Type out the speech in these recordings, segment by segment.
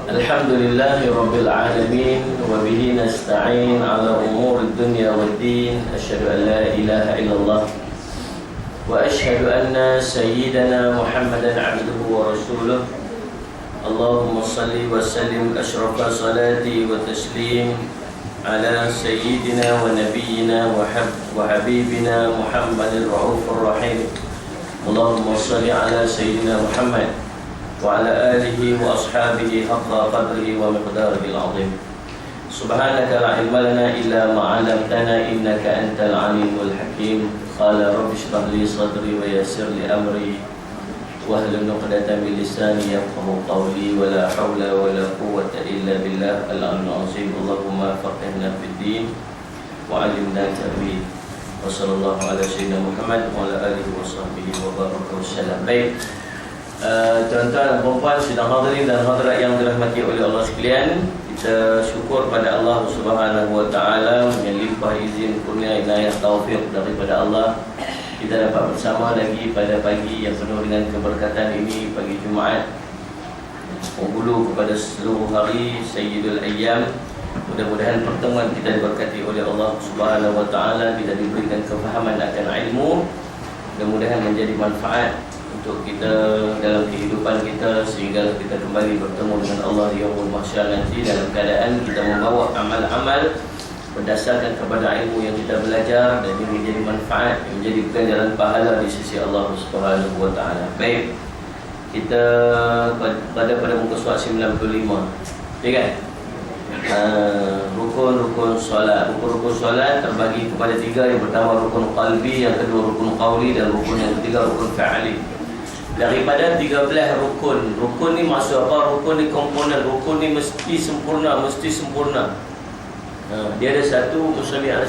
Alhamdulillahi Rabbil Alamin. Wa bihi nasta'in ala umuri dunya wad din. Asyhadu an la ilaha illallah wa asyhadu anna sayyidana Muhammadan abduhu wa rasuluh. Allahumma salli wa sallim asyrafal salati wa taslim ala sayyidina wa nabiyyina wa habibina Muhammadin raufur rahim. Allahumma salli ala sayyidina Muhammad wa ala alihi wa ashabihi haqqa qadrihi wa miqdarihi al-azim. Subhanaka la ilma lana illa ma 'allamtana innaka antal alimul hakim. Qala rabbi shrah li sadri wa yassir li amri wahlul 'uqdatam min lisani yafqahu qawli. Wa la hawla wa la quwwata illa billah al-'aliyyil 'azim. Allahumma faqihna fid din wa 'allimna ta'wil. Wa sallallahu ala sayyidina Muhammad wa ala alihi wa sahbihi wa baraka wa sallam. Baik, tuan-tuan dan puan-puan sidang hadirin dan hadirat yang dirahmati oleh Allah sekalian, kita syukur pada Allah Subhanahu wa taala yang limpah izin kurnia inayah taufik daripada Allah. Kita dapat bersama lagi pada pagi yang penuh dengan keberkatan ini, pagi Jumaat. Penghulu kepada seluruh hari Sayyidul Ayyam. Mudah-mudahan pertemuan kita diberkati oleh Allah Subhanahu wa taala, kita diberikan kefahaman akan ilmu, mudah-mudahan menjadi manfaat untuk kita dalam kehidupan kita, sehingga kita kembali bertemu dengan Allah di yaumul mahsyar nanti dalam keadaan kita membawa amal-amal berdasarkan kepada ilmu yang kita belajar, dan ini menjadi manfaat, menjadi ganjaran pahala di sisi Allah Subhanahu wa taala. Baik, kita pada muka surat 95. Ya kan? Rukun-rukun solat. Rukun-rukun solat terbagi kepada 3. Yang pertama rukun qalbi, yang kedua rukun qawli, dan rukun yang ketiga rukun fa'ali. Daripada 13 rukun, rukun ni maksud apa? Rukun ni komponen, rukun ni mesti sempurna, mesti sempurna. Dia ada satu musalli ala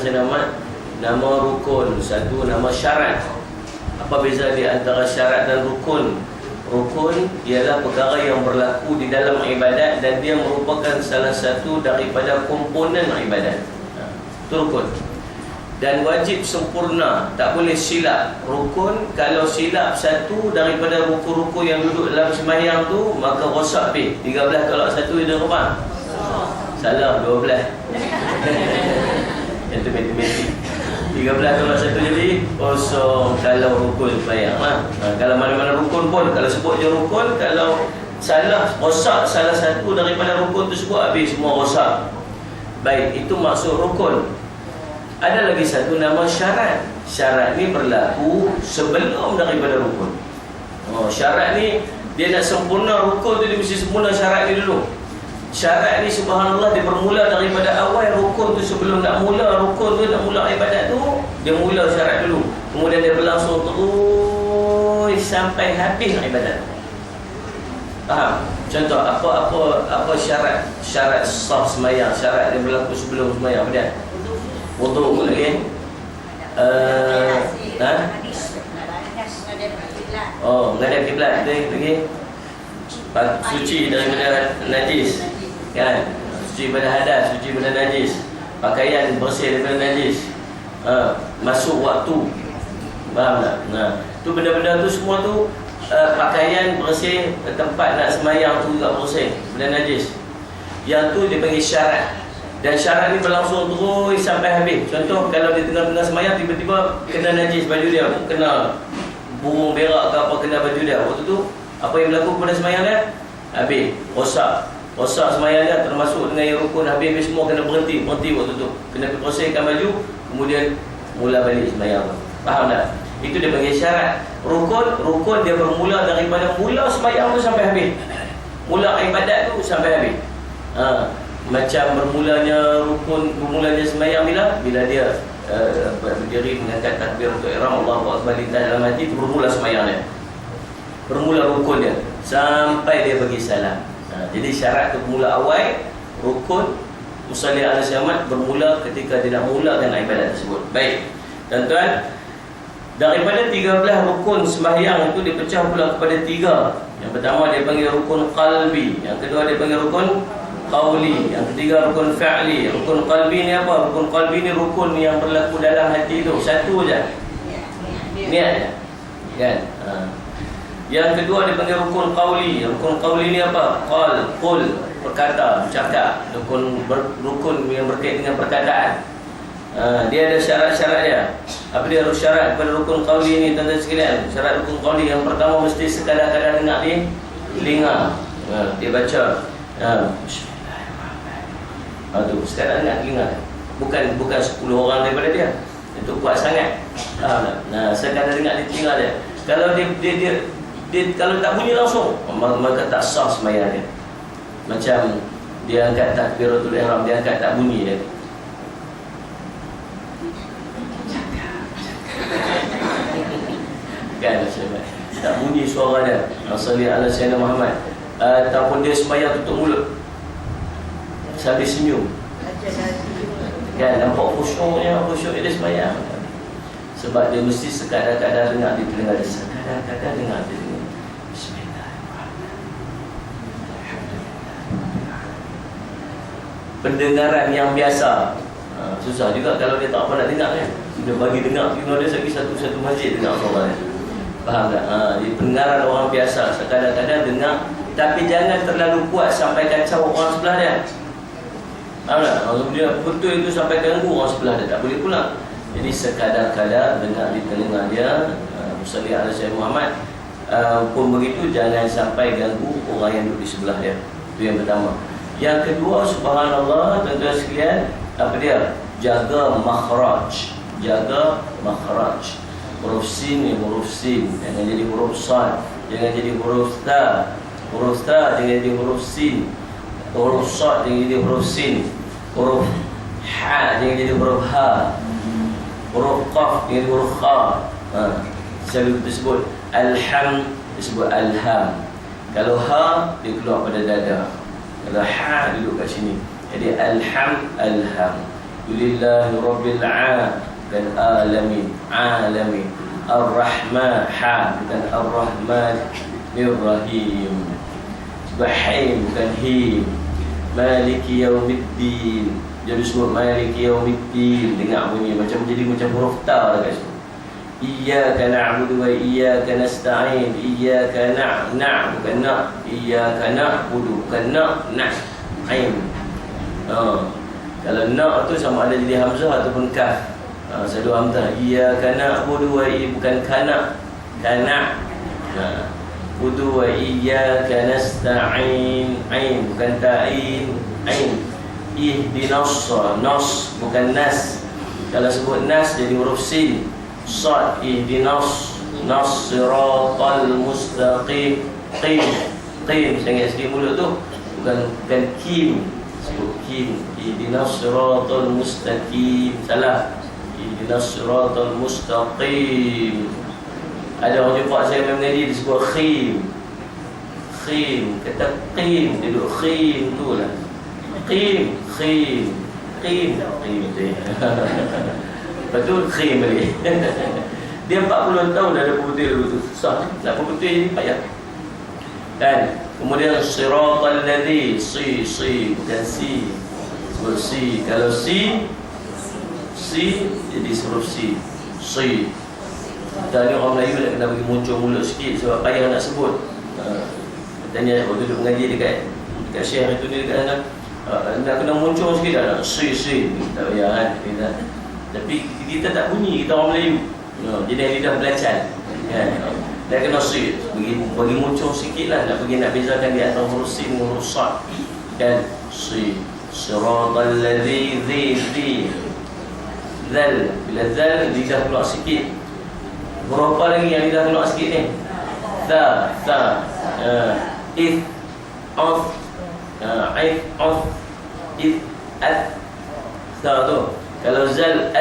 nama rukun, satu nama syarat. Apa beza di antara syarat dan rukun? Rukun ialah perkara yang berlaku di dalam ibadat dan dia merupakan salah satu daripada komponen ibadat. Itu rukun. Dan wajib sempurna, tak boleh silap. Rukun, kalau silap satu daripada rukun-rukun yang duduk dalam sembahyang tu, maka rosak habis. 13 tolak satu dia berapa? Salah, 12. Itu matematik. 13 tolak satu jadi kosong kalau rukun sembahyang lah. Kalau mana-mana rukun pun, kalau sebut je rukun, kalau salah, rosak salah satu daripada rukun tersebut, habis semua rosak. Baik, itu maksud rukun. Ada lagi satu nama syarat. Syarat ni berlaku sebelum daripada rukun. Syarat ni dia nak sempurna rukun tu, dia mesti sempurna syarat ni dulu. Syarat ni subhanallah dia bermula daripada awal rukun tu. Sebelum nak mula rukun tu, nak mula ibadat tu, dia mula syarat dulu. Kemudian dia berlangsung terus sampai habis ibadat. Faham? Contoh apa syarat sah sembahyang, syarat yang berlaku sebelum sembahyang. Apa dia? Wudu lagi. Menghadap kiblat lagi. Suci daripada najis, kan? Suci daripada hadas, suci daripada najis. Pakaian bersih daripada najis. Masuk waktu. Faham tak? Tu benda-benda tu semua tu, pakaian bersih, tempat nak sembahyang tu juga bersih daripada najis. Yang tu dia panggil syarat. Dan syarat ni berlangsung terus sampai habis. Contoh, kalau di tengah-tengah sembahyang tiba-tiba kena najis baju dia, kena burung berak ke apa, kena baju dia, waktu tu apa yang berlaku pada sembahyang dia? Habis, rosak sembahyang dia, termasuk dengan yang rukun. Habis semua kena berhenti waktu tu, kena bersihkan baju, kemudian mula balik sembahyang. Faham tak? Itu dia panggil syarat. Rukun dia bermula daripada mula sembahyang tu sampai habis, mula ibadat tu sampai habis. Macam bermulanya sembahyang bila dia berdiri mengangkat takbir untuk ihram, Allahu akbar dalam hati, itu bermula sembahyang dia, bermula rukun dia sampai dia bagi salam. Jadi syarat tu bermula awal, rukun musalli ala syamat bermula ketika dia nak mulakan ibadat tersebut. Baik, tuan-tuan, daripada 13 rukun sembahyang itu dipecah pula kepada 3. Yang pertama dia panggil rukun qalbi, yang kedua dia panggil rukun qawli, yang ketiga rukun fa'li. Rukun qalbi ni apa? Rukun qalbi ni rukun yang berlaku dalam hati tu, satu je, niat je, kan? Yang kedua dipanggil rukun qauli. Rukun qauli ni apa? Qul, berkata, bercakap. Rukun yang berkait dengan perkataan. Dia ada syarat-syarat dia. Apa dia syarat pada rukun qauli ni, tuan-tuan sekalian? Syarat rukun qauli yang pertama mesti sekadar-kadar dengar di telinga. Dia baca Bismillahirrahmanirrahim. Tu sekadar dengar telinga. Bukan 10 orang daripada dia. Itu kuat sangat. Sekadar dengar di telinga dia. Kalau dia kalau tak bunyi langsung, maka tak sah sembahyang dia. Macam dia angkat takbiratul ihram, dia angkat tak bunyi dia. Kan tak bunyi suara dia. Salli ala sayyidina Muhammad. Ataupun dia sembahyang tutup mulut sambil senyum. Kan nampak khusyuknya dia sembahyang. Sebab dia mesti sekadar-kadar dengar di telinga dia. Sekadar-kadar dengar di telinga. Pendengaran yang biasa. Susah juga kalau dia tak apa nak dengar kan. Dia bagi dengar telinga dia lagi satu masjid dengar suara dia. Faham tak? Jadi pendengaran orang biasa. Sekadar-kadar dengar, tapi jangan terlalu kuat sampai kacau orang sebelah dia. Faham tak? Dia betul itu sampai ganggu orang sebelah dia. Tak boleh pula. Jadi sekadar-kadar dengar di telinga dia. Salli ala sayyidina Muhammad. Pun begitu, jangan sampai ganggu orang yang duduk di sebelah dia. Itu yang pertama. Yang kedua, subhanallah, tuan-tuan sekalian, apa dia? Jaga makhraj. Jaga makhraj. Huruf sin ni huruf sin, jangan jadi huruf sad, jangan jadi huruf ta. Huruf ta jangan jadi huruf sin. Huruf sad jangan jadi huruf sin. Huruf ha jangan jadi huruf ha. Huruf qaf jangan jadi huruf kha. Selalu disebut alham, disebut alham. Kalau ha, dia keluar pada dada. Kalau ha, duduk kat sini. Jadi alham. Lillahi rabbil alamin. Ar-Rahman, ha, bukan Ar-Rahman, Ar-Rahim. Bahim, bukan him. Maliki yaumiddin. Jadi sebut Maliki yaumiddin. Dengar bunyi macam huruf ta lah kat situ. Iyyaka na'budu wa iyyaka nasta'in. Iyyaka bukan na'. Iyyaka na'budu, bukan na'in. Kalau na' tu sama ada jadi hamzah ataupun kaf. Satu hamzah. Iyyaka na'budu wa bukan kana'. Budu wa iyyaka nasta'in. Ain bukan ta'in. Ain. Ihdinas, nas bukan nas. Kalau sebut nas jadi huruf sin. Sad, ihdinas, nas siratal mustaqim. Qim sangat sikit mulut tu. Bukan kim. Sebut kim. Ihdinas siratal mustaqim. Salah. Ihdinas siratal mustaqim. Ada orang jumpa saya mengaji disebut khim. Kata qim, dia duduk khim tu lah. Qim tu. Betul khim lagi. Dia 40 tahun dah ada putih dulu tu. Susah. Nak putih jadi payah. Dan kemudian siratal ladzi, si bukan si. Sebut si. Kalau si jadi huruf si. Tadi orang Melayu nak kena bagi muncul mulut sikit sebab payah nak sebut. Tanya waktu duduk mengaji dekat syekh itu ni dekat sana, nak kena muncul sikit dah. Si tak payah kan kita. Tapi kita tak bunyi, kita orang Melayu. Jadi lidah belacan kan. Dia kena si bagi muncul sikit lah, nak bezakan di antara huruf sin dengan huruf sad kan. Siratal ladzi zal. Bila zal lidah keluar sikit. Berapa lagi yang lidah keluar sikit ni? Ta. If of if at ta tu. Kalau zal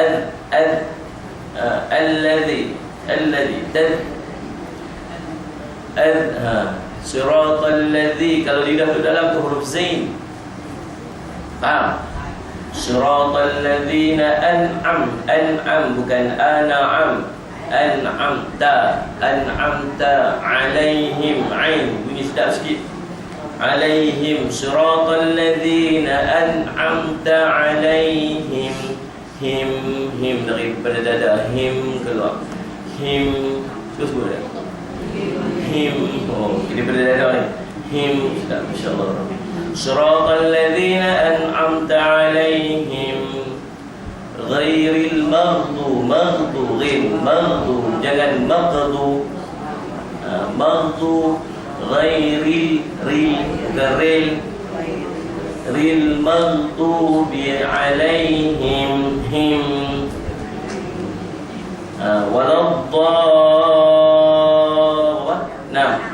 alladhi siratal ladzi. Kalau lidah tu dalam tu huruf zain. Faham? Siratal ladzina an'am bukan an'am. An'amta alaihim. Ain bunyi sedap sikit. Alaihim siratal ladzina an'amta alaihim. Him daripada dada. Him keluar. Him terus boleh. Him. Oh, kita pada dada ni. Him. Sudah, masya-Allah. Siratal ladzina an'amta 'alaihim ghairil maghdubi jangan maghdu. Maghdu ghairil ril maghdubi 'alaihim him. Nah,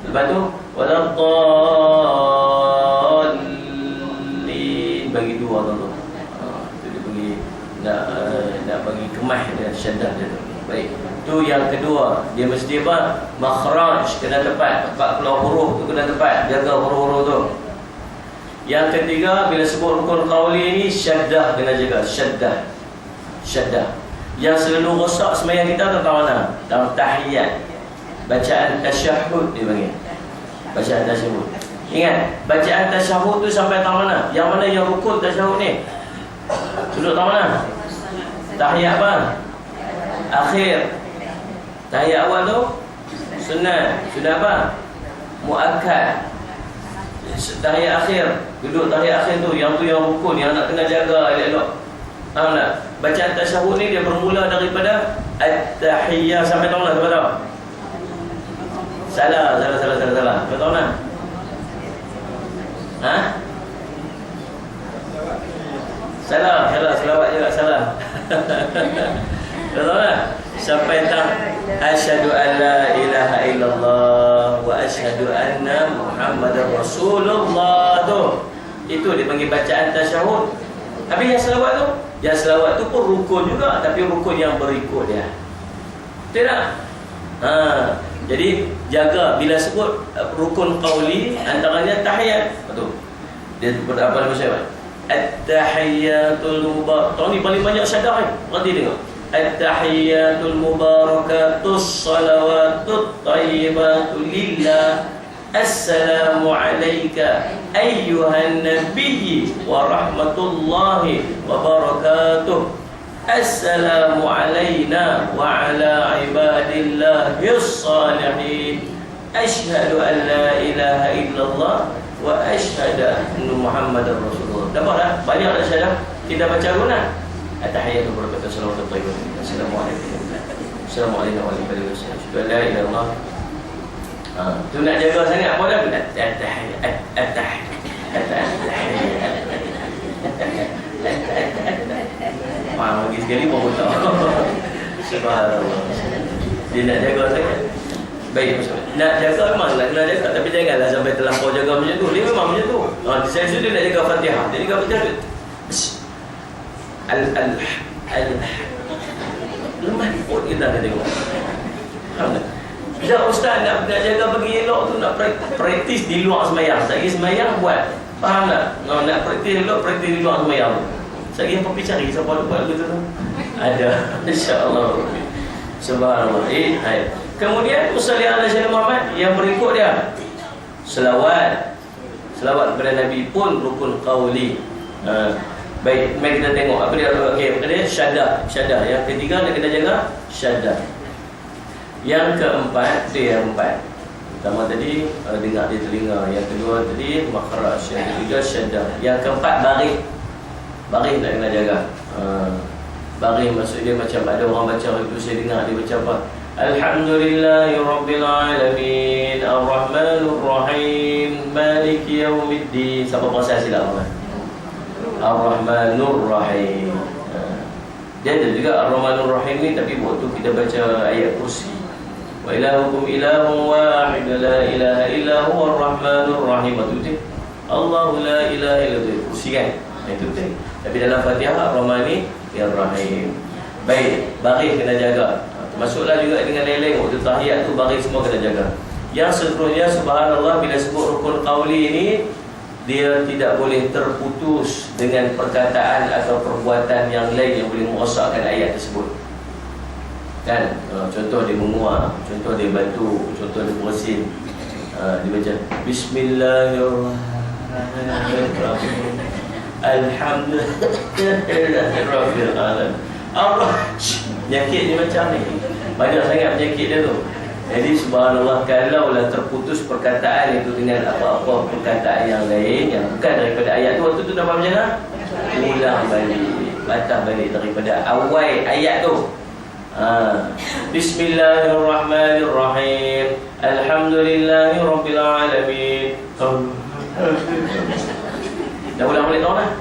lepas tu waladdallin bagi dua tu. Itu dia bagi nak bagi kemah dia syaddah dia tu. Baik. Tu yang kedua, dia mesti apa? Makhraj kena tepat, keluar huruf tu kena tepat, jaga huruf-huruf tu. Yang ketiga, bila sebut rukun qauli ni syaddah kena jaga, syaddah. Yang selalu rosak sembahyang kita tentang mana? Dalam tahiyat. Bacaan tasyahud dia panggil. Bacaan tasyahud. Ingat, bacaan tasyahud tu sampai tang mana? Yang mana yang rukun tasyahud ni? Duduk tang mana? Tahiyat apa? Akhir. Tahiyat awal tu sunnah. Sunnah apa? Muakkad. Tahiyat akhir. Duduk tahiyat akhir tu yang rukun, yang nak kena jaga elok-elok. Faham tak? Bacaan tasyahud ni dia bermula daripada at-tahiyyah sampai tahu tak? Sampai tahu? Salah. Kau tahu tak? Ha? Salah, selawat juga salah. Kau tahu tak? Sampai tak? Asyhadu an la ilaha illallah wa asyhadu anna Muhammadar Rasulullah tu. Itu dipanggil bacaan tasyahud. Habis yang selawat tu? Yang selawat tu pun rukun juga, tapi rukun yang berikut dia. Betul tak? Jadi jaga bila sebut rukun qauli antaranya tahiyat. Betul. Dia apa nama saya? At-tahiyyatul mubarak. Tahu ni paling banyak syaddah ni. Nanti tengok. At-tahiyyatul mubarakatus salawatut thayyibatu lillah. Assalamu alayka ayyuhan nabiyyi wa rahmatullahi wa barakatuh. Assalamu alayna wa ala ibadillahis salihin. Asyhadu an la ilaha illallah wa asyhadu anna Muhammadar Rasulullah. Dapat dah? Banyak dah syahadah. Kita baca guna. At-tahiyyatu barakatuh salawatu thayyibatu. Assalamualaikum. Assalamualaikum warahmatullahi wabarakatuh. La ilaha illallah. Tu nak jaga sangat apa dah? Lagi sekali pun tak. Subhanallah. Dia nak jaga sangat. Baik, nak jaga memang nak jaga, tapi janganlah sampai terlampau jaga macam tu. Dia memang macam tu. Saya dia nak jaga Fatihah. Dia jaga Fatihah. Lemah pun kita nak tengok. Alhamdulillah. Ya ustaz nak jaga bagi elok tu, nak praktis di luar sembahyang. Sagi sembahyang buat. Faham tak? Nak praktis elok, praktis di luar sembahyang. Sagi apa pergi cari siapa buat gitu tu? Ada. Insya-Allah. Subhanallah. Kemudian usalli ala sayyidina Muhammad yang berikut dia. Selawat kepada Nabi pun rukun qauli. Baik, mari kita tengok apa dia. Okey, dia syaddah. Yang ketiga nak kita jaga syaddah. Yang keempat, dia yang empat. Pertama tadi dengar di telinga, yang kedua tadi makhraj, yang ketiga syaddah, yang keempat baris nak kena jaga. Baris maksud dia macam ada orang baca itu, saya dengar dia baca apa? Alhamdulillahirabbil alamin arrahmanur rahim maliki yaumiddin. Siapa pasal silap orang? Ar-Rahmanur Rahim. Dia ada juga Ar-Rahmanur Rahim ni, tapi waktu kita baca ayat kursi, wa ilahukum ilahun wahid la ilaha illa huwa ar-Rahmanur Rahim, itu betul. Allahu la ilaha illa huwa, kursi kan? Itu betul. Tapi dalam Fatihah Ar-Rahmani Ar-Rahim. Baik, baris kena jaga. Termasuklah juga dengan lain-lain waktu tahiyat tu, baris semua kena jaga. Yang seterusnya, subhanallah, bila sebut rukun qauli ini, dia tidak boleh terputus dengan perkataan atau perbuatan yang lain yang boleh merosakkan ayat tersebut. Kan? Contoh dia menguap, contoh dia batu, contoh dia bersin. Dia baca Bismillahirrahmanirrahim. Alhamdulillahirrahmanirrahim. Allah. Penyakit dia macam ni. Banyak sangat penyakit dia tu. Jadi subhanallah, kalaulah terputus perkataan itu dengan apa-apa perkataan yang lain yang bukan daripada ayat tu, waktu tu dah macam mana? Ulang balik, patah balik daripada awal ayat tu. Bismillahirrahmanirrahim. Alhamdulillahirabbil alamin. Dah ulang balik tahu dah.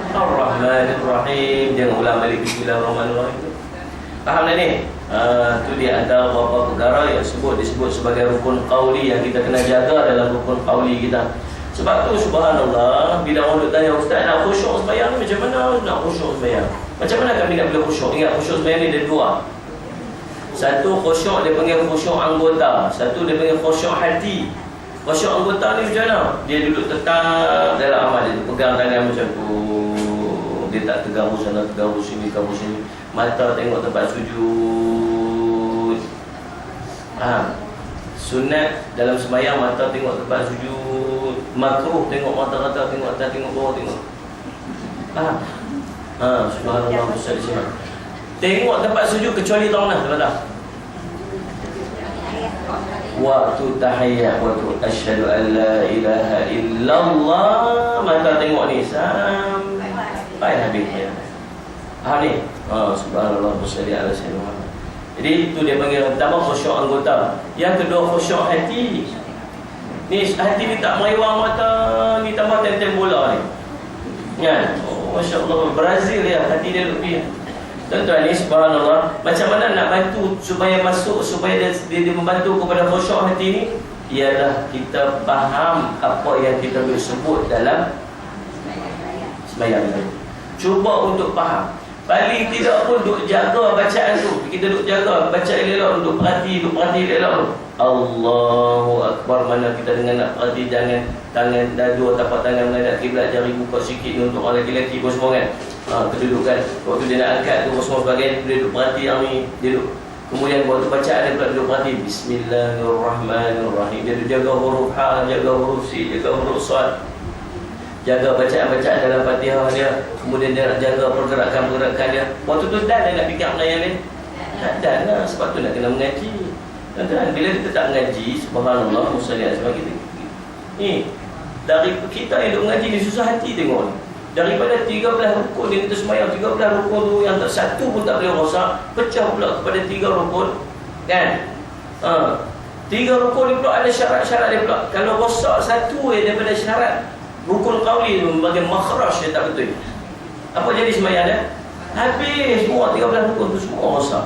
Ar-Rahmanir-Rahim. Jangan ulang balik Bismillahirrahmanirrahim. Faham dah ni? Tu dia antara beberapa perkara yang disebut sebagai rukun qauli yang kita kena jaga dalam rukun qauli kita. Sebab tu subhanallah, bila orang tanya, ustaz nak khusyuk sembahyang ni macam mana nak khusyuk sembahyang? Macam mana kami nak boleh khusyuk? Ingat khusyuk sembahyang ni ada dua. Satu khusyuk dia panggil khusyuk anggota, satu dia panggil khusyuk hati. Khusyuk anggota ni macam mana? Dia duduk tetap dalam amal dia, pegang tangan macam tu. Dia tak tergaru sana, tergaru sini, tergaru sini. Mata tengok tempat sujud. Sunat dalam sembahyang mata tengok tempat sujud. Makruh tengok mata-mata, tengok atas, tengok bawah, tengok. Subhanallah, Ustaz di sini. Tengok tempat sujud kecuali tanah, tak? Waktu tahiyat, waktu asyhadu an la ilaha illallah, mata tengok ni sampai habisnya. Ni. Subhanallah, salli ala sayyidina Muhammad. Jadi itu dia panggil pertama khusyuk anggota. Yang kedua khusyuk hati. Ni hati ni tak merewang mata, ni tambah tem-tem bola ni. Kan? Masya-Allah, Brazil ya hati dia lebih. Tuan-tuan ni subhanallah, macam mana nak bantu supaya masuk, supaya dia membantu kepada khusyuk hati ni? Ialah kita faham apa yang kita boleh sebut dalam sembahyang itu. Cuba untuk faham. Paling tidak pun duk jaga bacaan tu. Kita duk jaga baca elok, duk perhati elok. Allahu Akbar, mana kita dengan nak perhati, jangan tangan dua tapak tangan menghadap kiblat, jari buka sikit untuk orang lelaki pun semua kan. Kedudukan waktu dia nak angkat tu semua sebagainya, dia duk perhati yang ni, dia duk. Kemudian waktu bacaan dia pula duk perhati Bismillahirrahmanirrahim. Dia duk jaga huruf ha, jaga huruf si, jaga huruf sad. Jaga bacaan-bacaan dalam Fatihah dia. Kemudian dia nak jaga pergerakan-pergerakan dia. Waktu tu dah dia nak fikir melayang dia. Tak lah, sebab tu nak kena mengaji. Dan bila kita tak mengaji, subhanallah, musalihat sebab kita ni, dari kita yang duk mengaji ni susah hati tengok ni. Daripada 13 rukun yang kita semayang, 13 rukun tu yang tak satu pun tak boleh rosak, pecah pula kepada 3 rukun. Kan? 3 rukun ni pula ada syarat-syarat dia pula. Kalau rosak satu daripada syarat rukun qauli tu, bagi makhraj dia tak betul, apa jadi semayang dia? Habis semua 13 rukun tu semua rosak.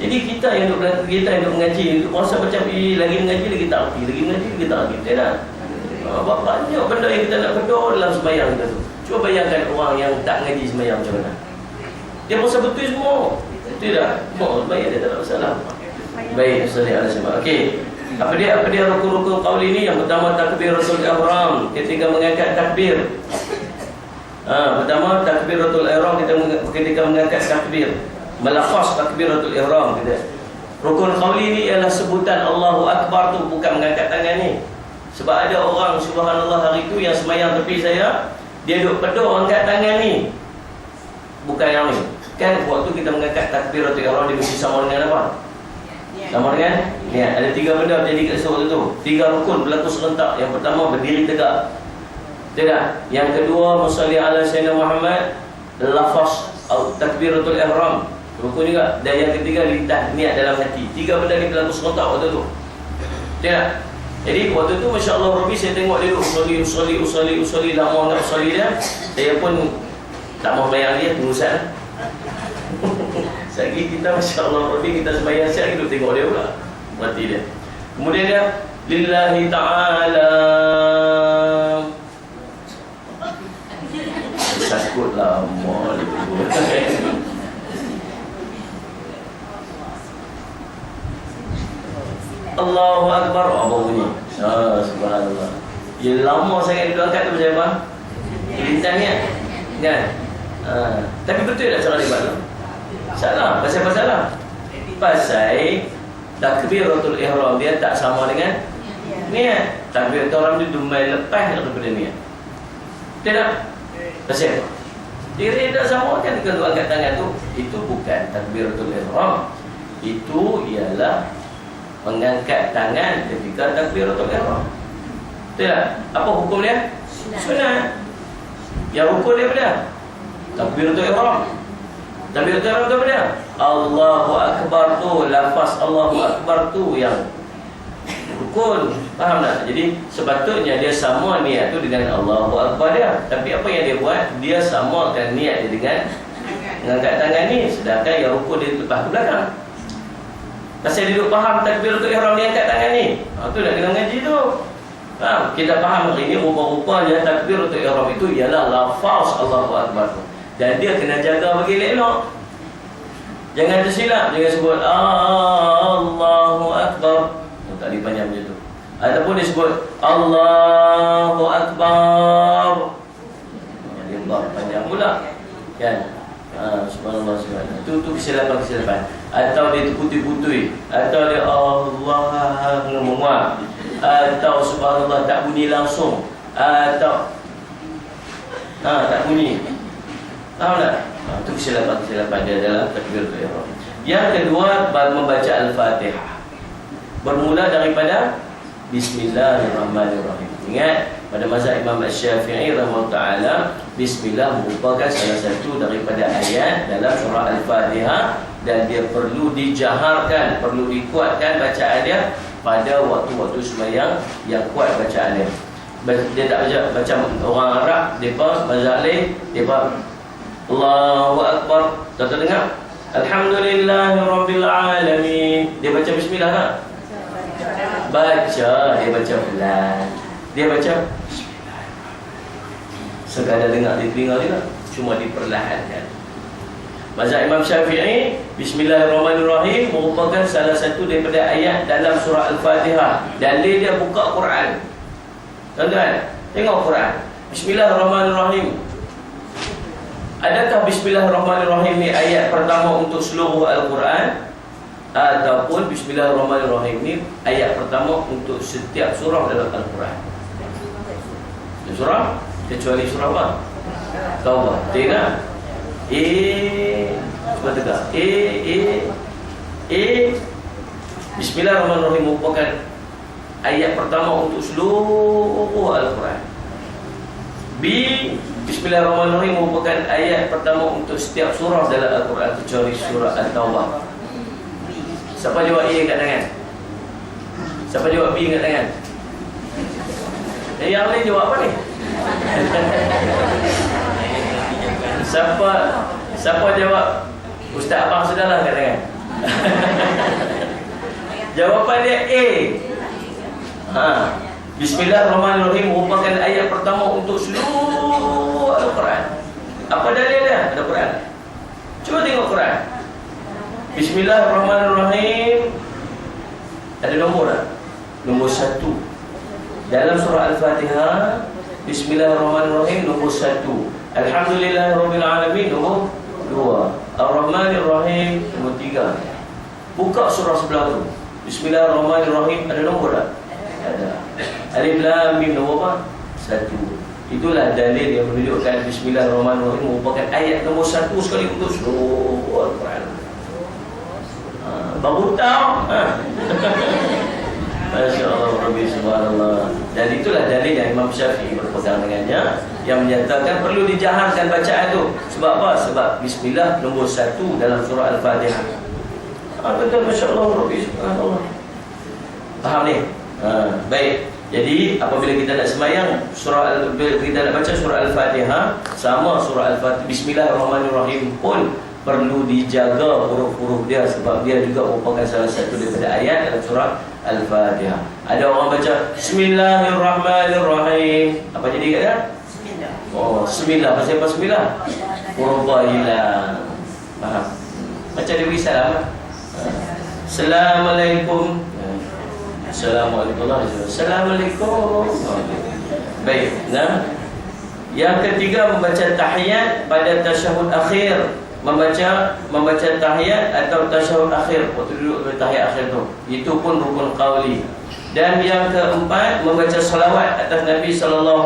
Jadi kita yang duk mengaji, duk rasa macam lagi mengaji lagi tak erti, lagi mengaji lagi tak erti. Tak. Banyak benda yang kita nak pedor dalam semayang kita tu. Cuba bayangkan orang yang tak mengaji semayang macam mana. Dia rasa betul semua. Betul tak? Bayang dia tak ada masalah. Baik, salih ala sayyidina. Okey. Apa dia rukun-rukun qauli ni? Yang pertama takbiratul ihram, ketika mengangkat takbir. Pertama takbiratul ihram, kita ketika mengangkat takbir. Melafaz takbiratul ihram kita. Rukun qauli ni ialah sebutan Allahu Akbar tu, bukan mengangkat tangan ni. Sebab ada orang subhanallah hari tu yang semayang tepi saya, dia duk pedor angkat tangan ni. Bukan yang ni. Kan waktu kita mengangkat takbiratul ihram dia mesti sama dengan apa? Sama dengan ni, ada 3 benda jadi kat waktu tu. 3 rukun berlaku serentak. Yang pertama berdiri tegak. Tidak. Yang kedua musalli ala sayyidina Muhammad, lafaz takbiratul ihram. Rukun juga. Dan yang ketiga lidah niat dalam hati. 3 benda ni berlaku serentak waktu tu. Tidak. Jadi waktu tu masya-Allah Rabbi, saya tengok dia usali lama nak usali dia. Saya pun tak mau bayar dia, tunggu saya. Sekali kita masya-Allah Rabbi, kita sembahyang siap kita tengok dia pula. Mati dia. Kemudian dia lillahi ta'ala. Sakut lama dia. Allahu Akbar. Apa bunyi? Subhanallah. Ya lama sangat dia angkat tu macam apa? Lintang ni kan? Tapi betul tak cara dia buat tu? Salah. Pasal apa salah? Pasal takbiratul ihram dia tak sama dengan niat. Takbiratul ihram tu dumai lepas daripada niat. Tidak? Pasal apa? Dia tak sama kan kalau angkat tangan tu. Itu bukan takbiratul ihram. Itu ialah mengangkat tangan ketika takbiratul ihram. Betul tak? Apa hukum dia? Sunat. Yang rukun dia apa? Takbiratul ihram. Takbiratul ihram tu apa dia? Allahu Akbar tu, lafaz Allahu Akbar tu yang rukun. Faham tak? Jadi sepatutnya dia sama niat tu dengan Allahu Akbar dia. Tapi apa yang dia buat? Dia samakan niat dia dengan mengangkat tangan ni. Sedangkan yang rukun dia lepas ke belakang. Pasal dia duduk faham takbiratul ihram dia angkat tangan ni. Tu nak kena mengaji tu. Faham? Kita faham hari ni rupa-rupanya takbiratul ihram itu ialah lafaz Allahu Akbar tu. Dan dia kena jaga bagi elok. Jangan tersilap. Jangan sebut Allahu Akbar. Tak boleh panjang macam tu. Ataupun dia sebut Allahu Akbar. Dia panjang pula. Kan? Subhanallah, subhanallah. Itu kesilapan. Atau dia terputui-putui. Atau dia Allah menguap. Atau subhanallah tak bunyi langsung. Atau tak bunyi. Tahu tak? Itu kesilapan dia dalam takbiratul ihram. Yang kedua, membaca Al-Fatihah. Bermula daripada Bismillahirrahmanirrahim. Ingat, pada mazhab Imam Asy-Syafi'i rahimahullah ta'ala, Bismillah merupakan salah satu daripada ayat dalam surah Al-Fatihah. Dan dia perlu dijaharkan, perlu dikuatkan bacaan dia pada waktu-waktu sembahyang yang kuat bacaan dia. Dia tak baca macam orang Arab, mereka mazhab lain, mereka Allahu Akbar. Tuan-tuan dengar? Alhamdulillahirabbil alamin. Dia baca bismillah tak? Baca, dia baca pelan. Dia baca bismillahirrahmanirrahim. Sekadar dengar di telinga dia, cuma diperlahankan. Mazhab Imam Syafi'i, Bismillahirrahmanirrahim merupakan salah satu daripada ayat dalam surah Al-Fatihah. Dalil dia buka Quran. Tuan-tuan, tengok Quran. Bismillahirrahmanirrahim. Adakah Bismillahirrahmanirrahim ni ayat pertama untuk seluruh Al-Quran? Ataupun Bismillahirrahmanirrahim ni ayat pertama untuk setiap surah dalam Al-Quran? Surah? Kecuali surah apa? Taubah. Tengok. Cuba tegak. Bismillahirrahmanirrahim merupakan ayat pertama untuk seluruh Al-Quran. B, Bismillahirrahmanirrahim merupakan ayat pertama untuk setiap surah dalam Al-Quran kecuali surah At-Taubah. Siapa jawab A kat tangan? Siapa jawab B kat tangan? Yang lain jawab apa ni? Siapa jawab? Ustaz Abang sudahlah kat tangan. Jawapan dia A. Bismillahirrahmanirrahim merupakan ayat pertama untuk seluruh Al-Quran. Apa dalil dia? Ada Quran. Cuba tengok Quran. Bismillahirrahmanirrahim. Ada nombor tak? Nombor 1. Dalam surah Al-Fatihah, Bismillahirrahmanirrahim nombor 1. Alhamdulillahirabbil alamin nombor 2. Ar-Rahmanir-Rahim nombor 3. Buka surah sebelah tu. Bismillahirrahmanirrahim, ada nombor tak? Ada. Alif Lam Mim nombor apa? 1. Itulah dalil yang menunjukkan Bismillahirrahmanirrahim merupakan ayat nombor 1 sekali untuk seluruh Al-Quran. Baru tahu. Masya Allah, Rabbi Subhanallah. Dan itulah dalil yang Imam Syafi'i berpegang dengannya, yang menyatakan perlu dijaharkan bacaan itu. Sebab apa? Sebab Bismillah nombor 1 dalam surah Al-Fatihah. Betul, Masya Allah, Rabbi Subhanallah. Faham ni? Baik. Jadi apabila kita nak sembahyang, kita nak baca surah Al-Fatihah, sama surah Al-Fatihah, Bismillahirrahmanirrahim pun perlu dijaga huruf-huruf dia, sebab dia juga merupakan salah satu daripada ayat dalam surah Al-Fatihah. Ada orang baca Bismillahirrahmanirrahim, apa jadi kat dia? Bismillah. Oh, Bismillah. Pasal apa Bismillah? Huruf hilang. Faham? Macam dia beri salam. Assalamualaikum. Assalamualaikum. Assalamualaikum. Baik. Nah, yang ketiga, membaca tahiyat pada tasyahud akhir. Membaca tahiyat atau tasyahud akhir, waktu duduk tahiyat akhir tu, itu pun rukun qauli. Dan yang keempat, membaca selawat atas Nabi SAW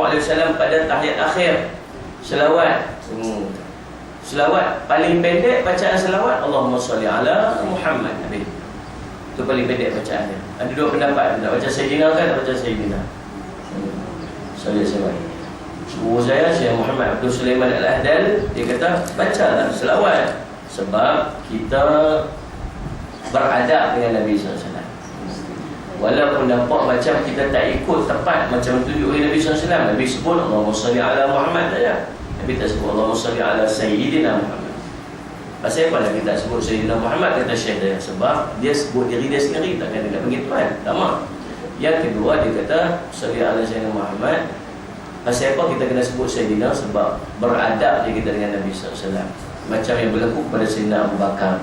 pada tahiyat akhir. Selawat. Selawat paling pendek bacaan selawat, Allahumma salli ala Muhammad. Nabi. Itu paling pendek bacaannya. Ada dua pendapat, nak baca Sayyidina kan, nak baca Sayyidina. Saya guru saya, Syekh Muhammad Abdul Sulaiman Al-Ahdal, dia kata bacalah selawat sebab kita beradab dengan Nabi SAW. Walaupun nampak macam kita tak ikut tepat macam tunjuk oleh Nabi SAW. Nabi sebut Allahumma salli ala Muhammad saja. Nabi tak sebut Allahumma salli ala Sayyidina Muhammad. Pasal apa Nabi tak sebut Sayyidina Muhammad, kata Syekh dia? Sebab dia sebut diri dia sendiri, takkan dia nak panggil Tuhan. Lama. Yang kedua dia kata salli ala Sayyidina Muhammad. Pasal apa kita kena sebut Sayyidina? Sebab beradab dia kita dengan Nabi SAW. Macam yang berlaku pada Sayyidina Abu Bakar.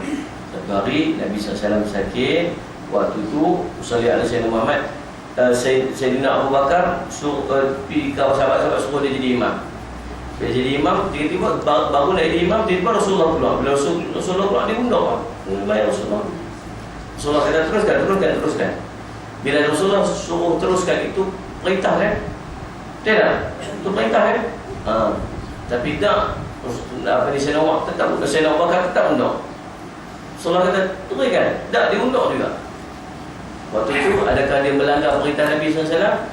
Satu hari Nabi SAW sakit. Waktu tu salli ala Sayyidina Muhammad, Sayyidina Abu Bakar pergi ke sahabat-sahabat suruh dia jadi imam. Dia jadi imam, tiba-tiba baru nak jadi imam, tiba-tiba Rasulullah keluar. Bila Rasulullah keluar, dia undang lah. Baik Rasulullah kata teruskan. Bila Rasulullah suruh teruskan, itu perintah kan? Tidak? Itu perintah kan? Tapi tak, Sayyidina Abu Bakar tetap undang. Rasulullah kata teruskan. Tak, dia undang juga. Waktu itu, adakah dia melanggar perintah Nabi SAW?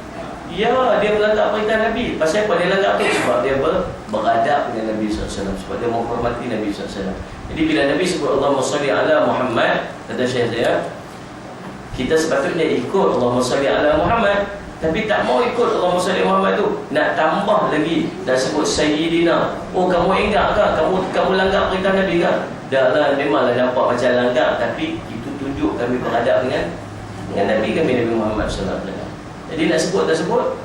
Ya, dia melanggar perintah Nabi. Pasal apa dia langgar tu? Sebab dia beradab dengan Nabi SAW. Sebab dia menghormati Nabi SAW. Jadi bila Nabi sebut Allahumma salli ala Muhammad, kata Syekh saya, kita sepatutnya ikut Allahumma salli ala Muhammad. Tapi tak mau ikut Allahumma salli ala Muhammad tu, nak tambah lagi, nak sebut Sayyidina. Oh, kamu ingat ke? Kamu langgar perintah Nabi ke? Dah lah, memanglah nampak macam langgar. Tapi itu tunjuk kami beradab dengan Nabi Muhammad SAW. Jadi nak sebut tak sebut,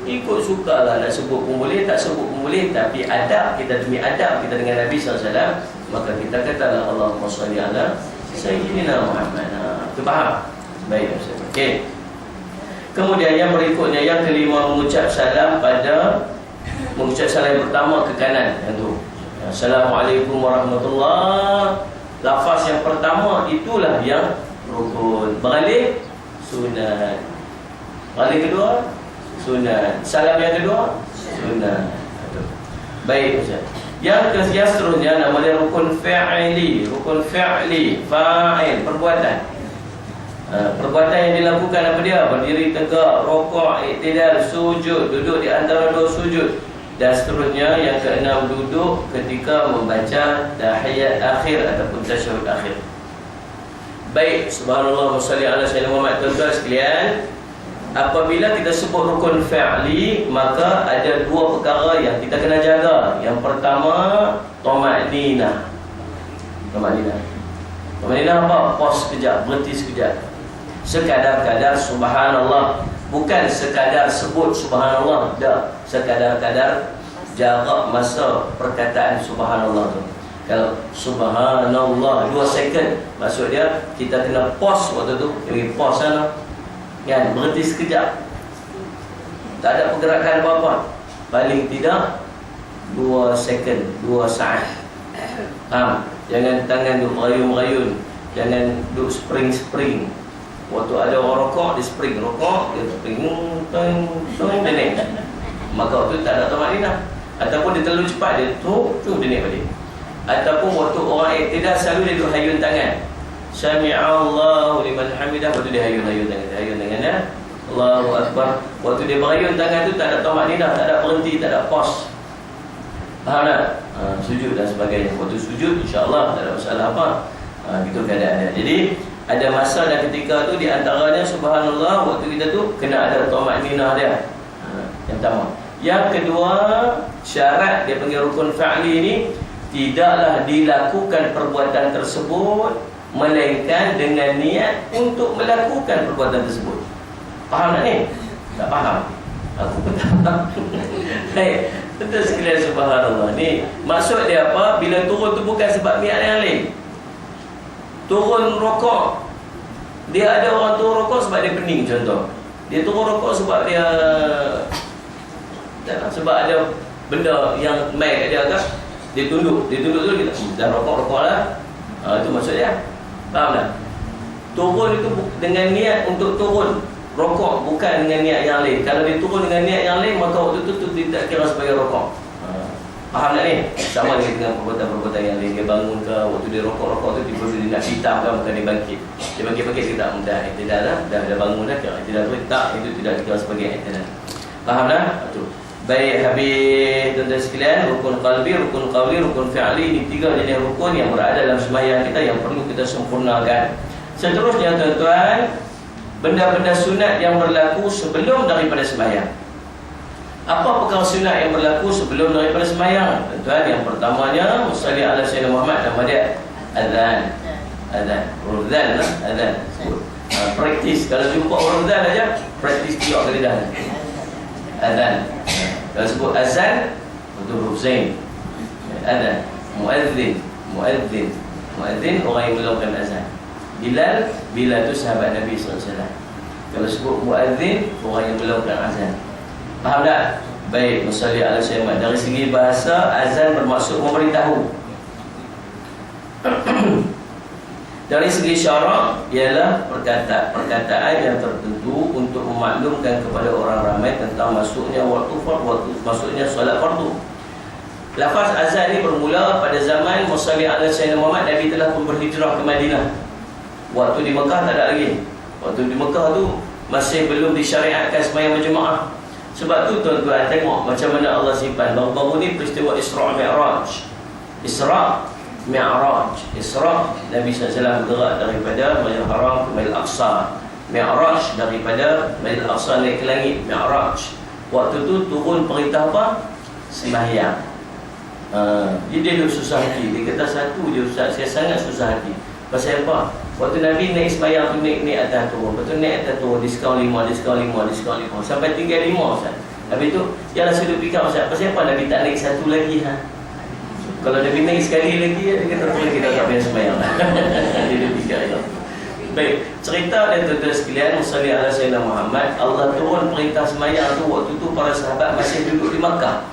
ikut sukalah. Nak sebut pun boleh, tak sebut pun boleh. Tapi adab kita, demi adab kita dengan Nabi SAW, maka kita katalah Allahumma salli ala Sayyidina Muhammad. Itu faham? Baik. Okey. Kemudian yang berikutnya, yang kelima, mengucap salam yang pertama ke kanan. Yang tu, Assalamualaikum warahmatullahi. Lafaz yang pertama itulah yang rukun. Beralih sunat. Beralih kedua sunat. Salam yang kedua sunat. Baik Ustaz. Yang seterusnya nama dia rukun fi'li. Rukun fi'li, fa'il, perbuatan. Perbuatan yang dilakukan apa dia? Berdiri tegak, rokok, iktidal, sujud, duduk di antara dua sujud, dan seterusnya. Yang keenam, duduk ketika membaca tahiyat akhir ataupun tasyahud akhir. Baik, subhanallah wa salli ala sayyidina Muhammad. Tuan-tuan sekalian, apabila kita sebut rukun fi'li, maka ada dua perkara yang kita kena jaga. Yang pertama, tuma'ninah. Tuma'ninah apa? Pause sekejap, berhenti sekejap. Sekadar-kadar subhanallah, bukan sekadar sebut subhanallah, tak. Sekadar-kadar jarak masa perkataan subhanallah tu. Kalau subhanallah 2 second, maksud dia kita kena pause waktu tu. Jadi pause sana, kan, berhenti sekejap, tak ada pergerakan apa-apa. Paling tidak 2 second, 2 saat. Jangan tangan duk merayun-merayun, jangan duk spring. Waktu ada orang rokok, dia spring rokok, dia spring denik. Maka waktu tak ada tuma'ninah. Ataupun dia terlalu cepat, dia tu denik balik. Ataupun waktu orang iktidal, selalu dia tu hayun tangan. Sami'allahu liman hamidah. Waktu dia hayun tangan, Allahu Akbar. Waktu dia berayun tangan tu, tak ada tuma'ninah, tak ada berhenti, tak ada pause. Faham tak? Sujud dan sebagainya. Waktu sujud, insyaAllah tak ada masalah apa. Itu keadaannya. Jadi ada masa dan ketika tu, di antaranya subhanallah, waktu kita tu kena ada tuma'ninah dia. Yang pertama. Yang kedua, syarat dia panggil rukun fi'li ni, tidaklah dilakukan perbuatan tersebut melainkan dengan niat untuk melakukan perbuatan tersebut. Faham tak ni? Tak faham? Aku pun tak faham. Baik, betul sekalian, subhanallah. Ni maksud dia apa? Bila turun tu bukan sebab niat yang lain. Turun rokok, dia ada orang turun rokok sebab dia pening, contoh. Dia turun rokok sebab dia ada benda yang mai kat dia atas. Dia tunduk tu kita dah rokok lah. Itu maksud dia. Faham tak? Turun itu dengan niat untuk turun rokok, bukan dengan niat yang lain. Kalau dia turun dengan niat yang lain, maka waktu itu tidak kira sebagai rokok. Faham tak ni? Sama dengan perbuatan-perbuatan yang lain. Dia bangun ke, waktu dia rokok-rokok tu tiba-tiba dia nak hitam ke, maka dia bangkit. Dia bangkit-bangkit, dia tak mudah i'tidal lah. Dah bangun dah, i'tidal tu tak, itu tidak dikira sebagai i'tidal. Faham tak? Tu. Baik, habis tuan-tuan sekalian, rukun qalbi, rukun qawli, rukun fi'li. Ini 3 jenis rukun yang berada dalam sembahyang kita yang perlu kita sempurnakan. Seterusnya tuan-tuan, benda-benda sunat yang berlaku sebelum daripada sembahyang. Apa perkara sunat yang berlaku sebelum daripada sembahyang? Tuan-tuan, yang pertamanya musalli ala sayyidina Muhammad, nama dia azan. Azan, azan lah, azan. Praktis, kalau jumpa orang azan aja, praktis 3 kali dah. Azan. Kalau sebut azan, betul huruf zain. Azan, muadzin, muadzin. Muadzin orang yang melakukan azan. Bilal, Bilal itu sahabat Nabi SAW. Kalau sebut muadzin, orang yang melakukan azan. Faham tak? Baik, musalli ala sayyidina. Dari segi bahasa, azan bermaksud memberitahu. Dari segi syarak, ialah perkataan yang tertentu untuk memaklumkan kepada orang ramai tentang masuknya waktu masuknya solat fardu. Lafaz azan ini bermula pada zaman musalli ala sayyidina Muhammad. Nabi telah pun berhijrah ke Madinah. Waktu di Mekah tak ada lagi. Waktu di Mekah tu masih belum disyariatkan sembahyang berjemaah. Sebab tu tuan-tuan tengok macam mana Allah simpan. Baru-baru ni peristiwa Isra' Mi'raj. Isra' Mi'raj. Isra' Nabi SAW bergerak daripada Masjidil Haram ke Masjidil Aqsa. Mi'raj daripada Masjidil Aqsa naik ke langit. Mi'raj. Waktu tu turun perintah apa? Sembahyang. Dia duduk susah hati. Dia kata satu je Ustaz, saya sangat susah hati. Pasal apa? Waktu Nabi naik sembahyang tu naik atas turun. Lepas tu naik atas turun, diskaun 5 sampai tinggal 5 Ustaz. Habis tu, yalah saya duduk fikir Ustaz, pasal apa Nabi tak naik satu lagi ha? Kalau Nabi naik sekali lagi, dia kata tu lagi tak payah sembahyang. Dia duduk fikir itu. Baik, cerita dia tuan-tuan sekalian, musalli ala sayyidina Muhammad, Allah turun perintah sembahyang tu, waktu tu para sahabat masih duduk di Makkah.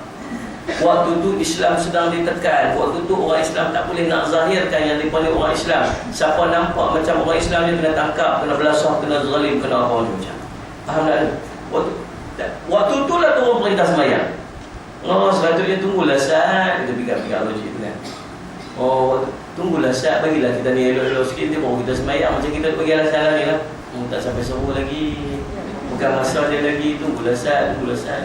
Waktu tu Islam sedang ditekan. Waktu tu orang Islam tak boleh nak zahirkan yang dipanggil orang Islam. Siapa nampak macam orang Islam dia kena tangkap, kena belasah, kena zalim, kena apa macam. Faham tak? Waktu tu lah turun perintah sembahyang. Oh, sepatutnya tunggulah saat kita fikir-fikir logik tu kan. Oh, tunggulah saat, bagilah kita ni elok-elok sikit, dia baru kita sembahyang. Macam kita pergi alasan ni lah. Tak sampai suruh lagi. Bukan masa dia lagi, tunggulah saat.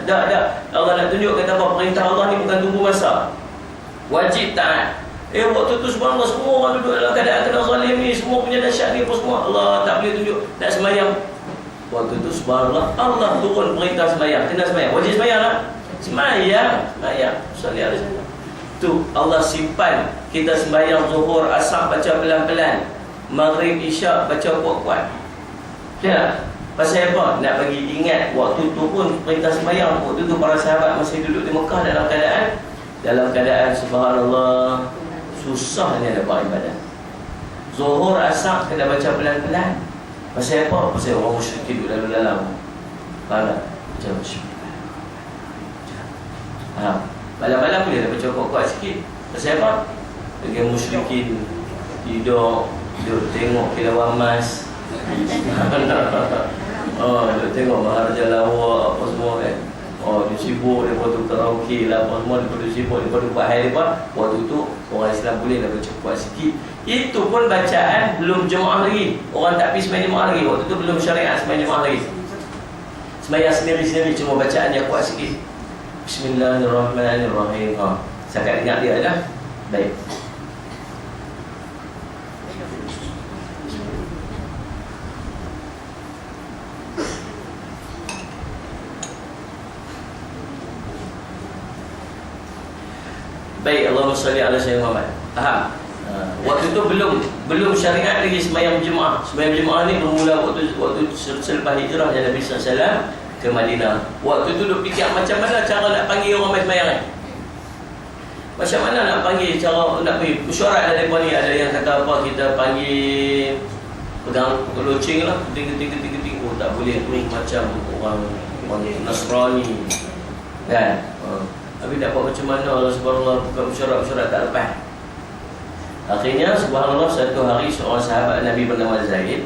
Tak. Allah nak tunjuk kata apa? Perintah Allah ni bukan tunggu masa. Wajib taat. Waktu tu subhanallah semua orang duduk dalam keadaan kena zalim ni, semua punya dahsyat ni apa semua. Allah tak boleh tunjuk nak sembahyang. Waktu tu subhanallah Allah turun perintah sembahyang. Kena sembahyang. Wajib sembahyang lah. Sembahyang. Salli alaihi wasallam. Tu Allah simpan kita sembahyang zuhur, asar baca pelan-pelan. Maghrib, isyak baca kuat-kuat. Ya. Pasal apa? Nak bagi ingat waktu tu pun perintah sembahyang. Waktu tu para sahabat masih duduk di Mekah dalam keadaan subhanallah susahnya nak buat ibadat. Zuhur, asar kena baca pelan-pelan. Pasal apa? Pasal orang musyrik duduk dalam. Faham tak? Baca bismillah. Malam-malam boleh dah baca kuat-kuat sikit. Pasal apa? Bagi musyrikin tidur tengok kilauan emas. Dia tengok Maharaja Lawak apa semua kan. Dia sibuk, dia tu karaoke lah apa semua, dia sibuk, dia buat hal apa. Waktu tu orang Islam boleh dah baca kuat sikit. Itu pun bacaan belum jemaah lagi. Orang tak pergi sembahyang jemaah lagi. Waktu tu belum syariat sembahyang jemaah lagi. Sembahyang sendiri-sendiri cuma bacaan dia kuat sikit. Bismillahirrahmanirrahim. Saya ingat dia dah. Baik. Baik, Allahumma salli ala sayyidina Muhammad. Faham? Waktu tu belum syariat lagi sembahyang berjemaah. Sembahyang berjemaah ni bermula waktu selepas hijrah Nabi SAW ke Madinah. Waktu tu duk fikir macam mana cara nak panggil orang main sembahyang ni. Macam mana nak panggil, cara nak pergi mesyuarat ada mereka ni. Ada yang kata apa, kita panggil pegang loceng lah, keting. Oh tak boleh ni macam orang Nasrani kan. Tapi tak buat macam mana, Allah subhanallah bukan mesyuarat tak lepas. Akhirnya subhanallah satu hari seorang sahabat Nabi bernama Zaid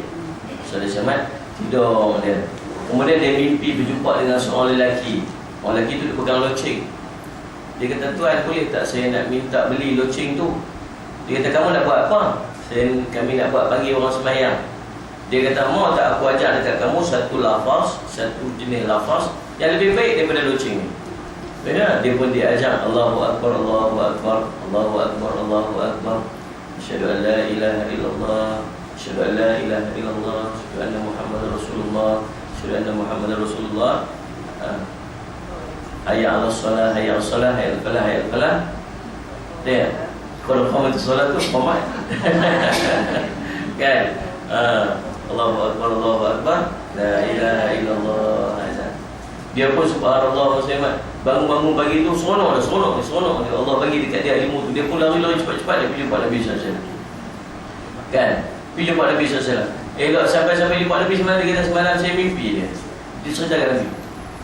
Sahabat tidur dia. Kemudian dia mimpi berjumpa dengan seorang lelaki. Orang lelaki tu dia pegang loceng. Dia kata, tuan boleh tak saya nak minta beli loceng tu? Dia kata, kamu nak buat apa? Kami nak buat panggil orang sembahyang. Dia kata, mau tak aku ajar dekat kamu satu lafaz, satu jenis lafaz yang lebih baik daripada loceng ni. Ya, dia pun diajar Allahu Akbar, Allahu Akbar, Allahu Akbar, Allahu Akbar. Asyhadu an la ilaha illallah, asyhadu an la ilaha illallah, asyhadu anna Muhammadar Rasulullah, asyhadu anna Muhammadar Rasulullah. Hayya 'alas shalah, hayya 'alas shalah, hayya 'alal falah, hayya 'alal falah. Dia kalau qamat solat tu qamat. Kan? Allahu Akbar, Allahu Akbar, la ilaha illallah. Dia pun subhanallah muslimat. Bangun-bangun pagi tu seronok. Dia Allah bagi dekat dia ilmu tu. Dia pun lari-lari cepat-cepat dia pergi jumpa Nabi sallallahu alaihi wasallam. Kan? Pergi jumpa Nabi sallallahu alaihi wasallam. Elok sampai jumpa Nabi semalam saya mimpi dia. Dia ceritakan Nabi.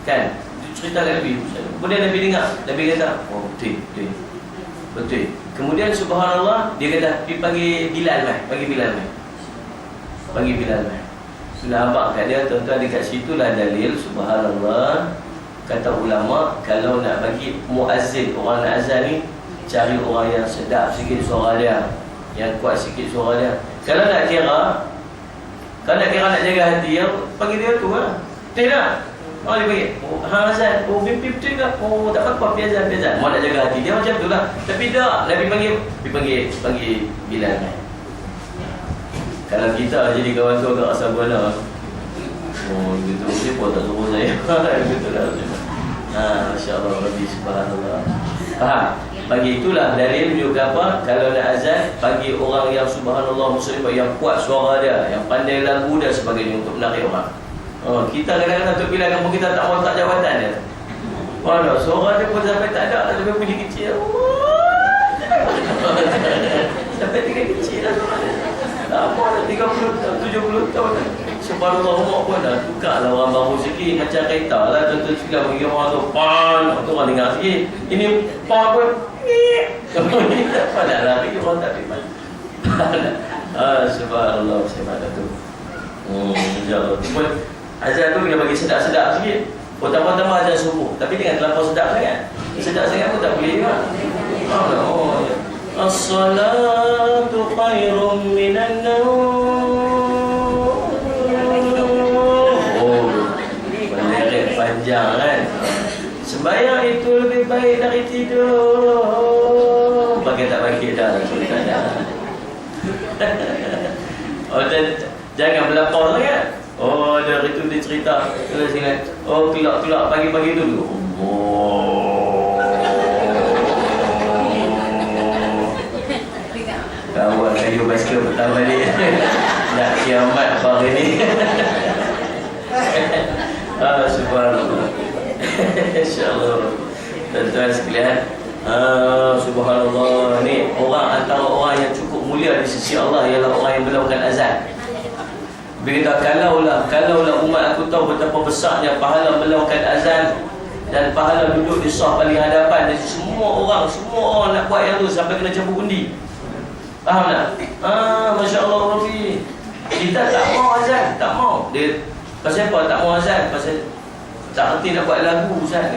Kan? Dia ceritakan Nabi. Kemudian Nabi dengar. Nabi kata, oh betul. Kemudian subhanallah dia kata, pergi panggil Bilal mai. Panggil Bilal mai. Sudah nampak kat dia, tuan-tuan, dekat situlah dalil subhanallah. Kata ulama, kalau nak bagi muazzin, orang nak azan ni, cari orang yang sedap sikit suara dia, yang kuat sikit suara dia. Kalau nak kira nak jaga hati, yang panggil dia tu lah. Betul tak? Oh dia panggil, azan, mimpi betul ke? Tak apa-apa, biasa. Mau nak jaga hati dia macam tu lah. Tapi tak, Nabi panggil Bilal kan. Kalau kita jadi kawan tu agak asal buana. Gitu, siapa tak suruh saya. Gitu lah. Masya Allah, Rabbi subhanallah. Faham? Bagi itulah dalil juga apa? Kalau nak azan, bagi orang yang subhanallah muslim, yang kuat suara dia, yang pandai lagu dan sebagainya untuk menarik orang. Kita kadang-kadang tu bila kampung kita tak mau tak jawatan dia. Suara dia pun sampai tak ada, lebih bunyi kecil. Sampai tinggal kecil lah. Lama dah 30 70 tahun. Subhanallah, umur pun dah tukar lah orang baru sikit. Macam kereta lah. Contoh cikgu bagi orang tu pan, tu orang dengar sikit. Ini pan pun tak pandang lah. Bagi orang tak pimpan. Subhanallah, saya pada tu. InsyaAllah. Azan tu kita bagi sedap-sedap sikit. Tambah-tambah azan subuh. Tapi dengan terlampau sedap sangat. Sedap sangat pun tak boleh juga. As-salatu khairum minan naum. Melirik panjang kan. Sembahyang itu lebih baik dari tidur. Bagi tak bagi dah. Jangan berlapar sangat. Dari itu dia cerita. Kelak pagi-pagi dulu. Kawan kayu basikal pertama ni. Nak kiamat hari ni. Subhanallah. InsyaAllah. Tuan-tuan sekalian, subhanallah, ni orang antara orang yang cukup mulia di sisi Allah ialah orang yang melakukan azan. Bila kalaulah umat aku tahu betapa besarnya pahala melakukan azan dan pahala duduk di saf paling hadapan, dan semua orang nak buat yang tu sampai kena campur undi. Faham tak? Masya Allah, Rabbi. Kita tak mau azan, tak mau. Dia pasal apa tak mau azan? Pasal tak erti nak buat lagu, Ustaz.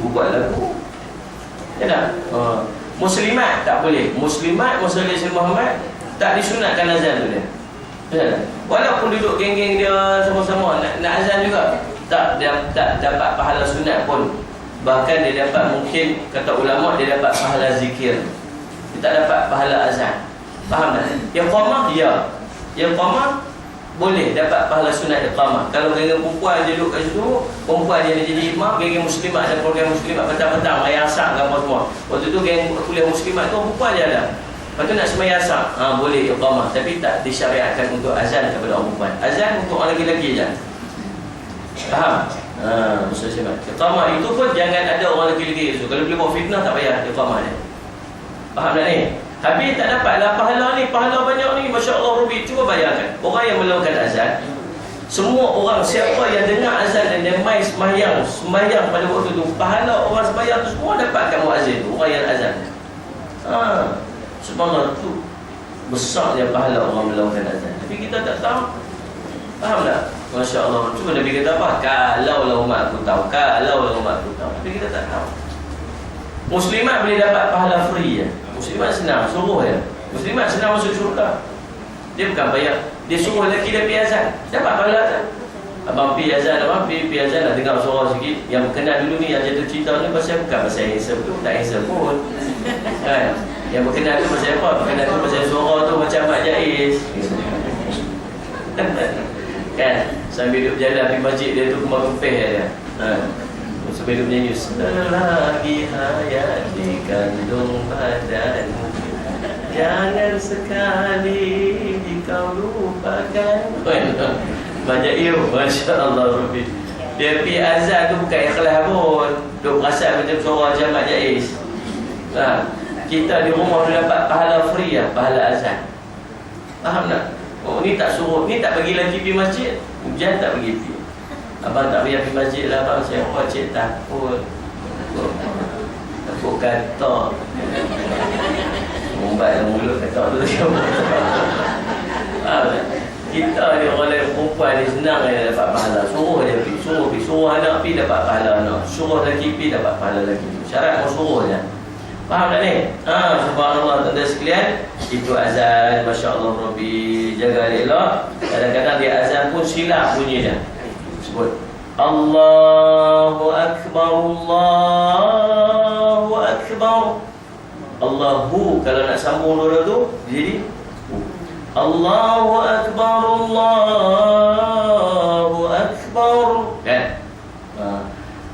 Buat lagu. Ya tak? Muslimat tak boleh. Muslimat, Muslim Muhammad tak disunatkan azan tu dia. Ya. Walaupun duduk geng-geng dia sama-sama nak azan juga, tak dapat pahala sunat pun. Bahkan dia dapat, mungkin kata ulama, dia dapat pahala zikir. Dia tak dapat pahala azan. Faham tak? Iqamah, ya. Iqamah boleh dapat pahala sunat iqamah. Kalau geng-geng perempuan dia duduk kat situ, perempuan dia jadi imam, geng-geng muslimat ada program muslimat petang-petang maya asar ke apa semua. Waktu tu geng kuliah muslimat tu perempuan dia ada. Lepas tu nak sembahyang asar, boleh iqamah, tapi tak disyariatkan untuk azan kepada orang perempuan. Azan untuk orang lelaki je. Faham? Maksud saya iqamah itu pun jangan ada orang lelaki-lelaki tu. Kalau boleh buat fitnah tak payah iqamah dia. Faham tak ni? Habis tak dapatlah pahala ni, pahala banyak ni, Masya Allah, Rubi. Cuba bayangkan, orang yang melakukan azan, semua orang, siapa yang dengar azan dan dia mai sembahyang pada waktu tu, pahala orang sembahyang tu semua dapatkan muazzin tu, orang yang azan. Subhanallah, tu besarnya pahala orang melakukan azan. Tapi kita tak tahu. Faham tak? Masya Allah. Cuba Nabi kata apa? Kalaulah umat aku tahu. Tapi kita tak tahu. Muslimat boleh dapat pahala free ya. Muslimat senang, suruh ya. Muslimat senang masuk syurga. Dia bukan bayar. Dia suruh lelaki dia pergi azan, dapat pahala tak? Abang pergi azan, pergi azan nak dengar suara sikit. Yang berkenal dulu ni, yang jatuh cinta ni pasal bukan pasal handsome tu, tak handsome pun. Kan? Yang berkenal tu pasal apa? Berkenal tu pasal suara tu macam Mak Jais. Kan? Sambil duduk berjalan pergi masjid dia tu kemar kempeh dia. Sambil duduk menyanyi, selagi hayat dikandung badan, jangan sekali kau lupakan. Banyak ilmu, Masya Allah Rabbi. Dia pergi azan tu bukan ikhlas pun, duk perasan macam suara Mak Jais. Kita di rumah tu dapat pahala free lah, pahala azan. Faham tak? Oh, ni tak suruh, ni tak bagi lagi pergi masjid. Hujan tak bagi pergi. Abang tak payah pergi masjid lah abang, saya cik takut. Takut kata. Mumbat mulut kata tu. Kita ni orang lain perempuan ni senang dia dapat pahala. Suruh dia pergi, suruh anak pergi dapat pahala anak, suruh lelaki pergi dapat pahala lelaki. Syarat mau suruh je. Faham tak ni? Subhanallah tuan-tuan sekalian, itu azan, Masya Allah Rabbi, jaga elok. Kadang-kadang dia azan pun silap bunyinya. Sebut Allahu Akbar, Allahu Akbar. Allahu, kalau nak sambung dua tu jadi Allahu Akbar, Allahu Akbar. Kan?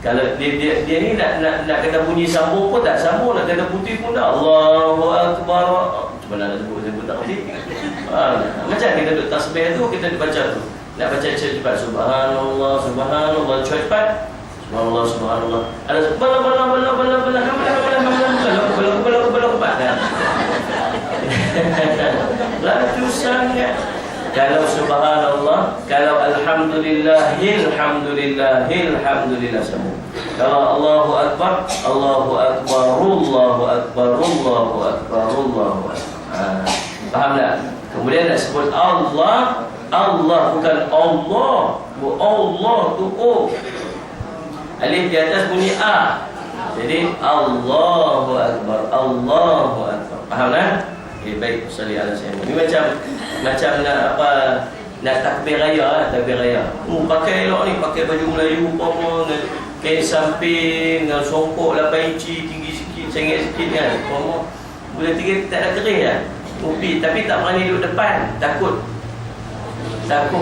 Kalau dia ni nak kena bunyi sambung pun tak sambung, nak kena putih pun tak. Allahu Akbar. Cuba nak sebut tak putih. Macam kita duduk tasbih tu, kita baca tu. Nak baca cepat, subhanallah, subhanallah, cepat. Subhanallah, subhanallah. Ada laju sangat. Kalau subhanallah, kalau alhamdulillah, alhamdulillah, alhamdulillah semua. Kalau Allahu Akbar, Allahu Akbar, Allahu Akbar, Allahu Akbar, Allahu Akbar. Faham tak? Kemudian nak sebut Allah, Allah bukan Allah. Allah tu O. Alif di atas bunyi A. Jadi Allahu Akbar, Allahu Akbar. Faham tak? Baik, salli ala sayyidina. Ini macam nak apa, nak takbir raya, takbir raya. Pakai elok ni, pakai baju Melayu apa, kain samping, dengan songkok 8 inci, tinggi sikit, sengit sikit kan. Boleh tinggi, tak ada kerih kan. Upi, tapi tak berani duduk depan, takut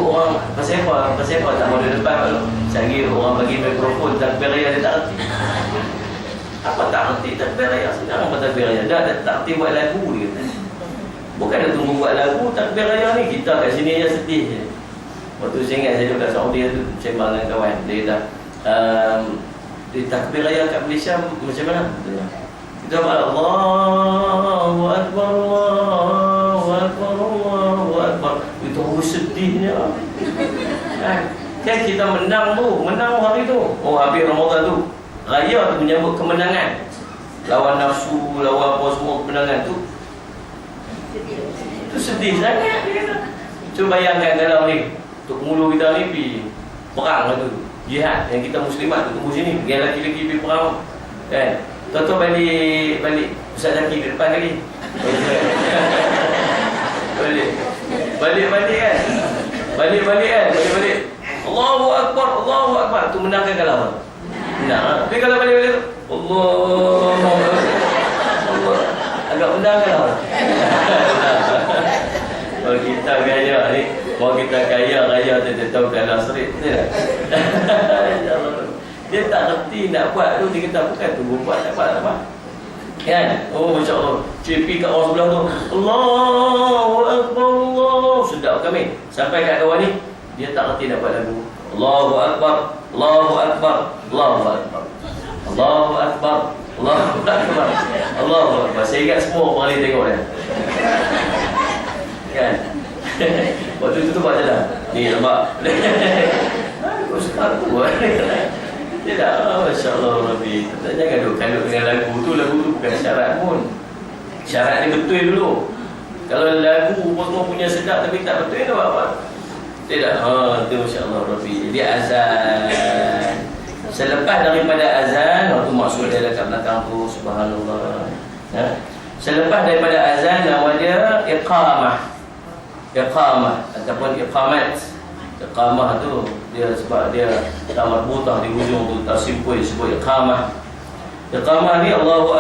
orang. Pasal apa tak mau duduk depan. Sehari orang bagi mikrofon takbir raya, dia tak erti. Apa tak erti takbir raya? Senang apa takbir raya? Dah tak erti buat lagu dia. Bukan dia tunggu buat lagu takbir raya ni, kita kat sini je sedih je. Waktu saya ingat saya duduk kat Saudi tu, sembang dengan kawan. Dia kata, di takbir raya kat Malaysia macam mana? Kita buat Allahu Akbar, Allahu Akbar, Allahu Akbar. Itu harus sedihnya. Kan kita menang hari tu. Oh, habis Ramadan tu. Raya tu menyambut kemenangan. Lawan nafsu, lawan apa semua kemenangan tu. Itu sedih sangat dia kata. Cuba bayangkan kalau ni Tok Mulu kita ni pergi perang lah tu, jihad, yang kita muslimat tu tunggu sini, yang lelaki-lelaki pergi perang kan. Tuan-tuan balik Ustaz Zaki ke depan lagi. Balik kan. Balik. Allahu Akbar, Allahu Akbar. Tu menangkan kalah. Menang. Tapi kalau balik Allah agak menang kalah. Kalau kita gaya ni, kalau kita kaya raya dia tahu kalah serik betul tak? Dia tak reti nak buat tu, dia kata bukan tunggu buat tak apa. Kan? Oh, Masya Allah. CP kat orang sebelah tu, Allahu Akbar, Allah. Sedap kami. Sampai kat kawan ni, dia tak reti nak buat lagu. Allahu Akbar, Allahu Akbar, Allahu Akbar, Allahu Akbar, Allahu Akbar, Allahu Akbar. Saya ingat semua orang boleh tengok dia. Kan? Waktu itu tu buat je dah. Ni nampak. Kau suka tu buat. Dia dah, Masya Allah Rabbi. Jangan duduk-kaduk dengan lagu tu. Lagu tu bukan syarat pun. Syarat ni betul dulu. Kalau lagu semua punya sedap tapi tak betul, dia buat apa? Tidak. Tu Masya Allah Rabbi. Dia azan. Selepas daripada azan, waktu maksud dia dekat belakang tu, subhanallah. Selepas daripada azan, nama dia iqamah. Iqamah ataupun iqamat. Iqamah tu dia sebab dia tak marbutah di hujung tu, tersimpul disebut iqamah. Iqamah ni Allahu